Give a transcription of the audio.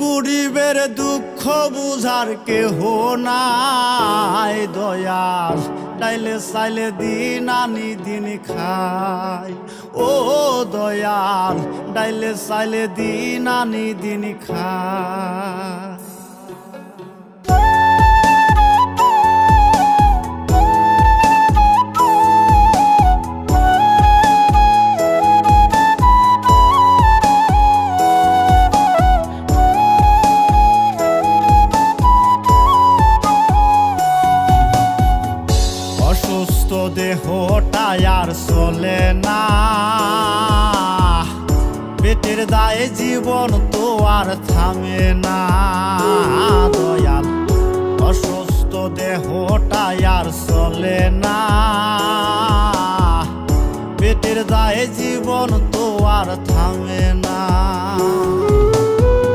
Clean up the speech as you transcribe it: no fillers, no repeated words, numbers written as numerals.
গরিবের দুঃখ বুঝার কেহ নাই দয়াল, ডাইলে চাইলে দিন আনি দিন খাই। ও দয়াল, ডাইলে চাইলে দিন আনি দিন খাই। অসুস্থ দেহটাই আর চলে না, পেটের দায়ে জীবন তো আর থামে না দয়াল। অসুস্থ দেহটাই আর চলে না, পেটের দায়ে জীবন তো আর থামে না।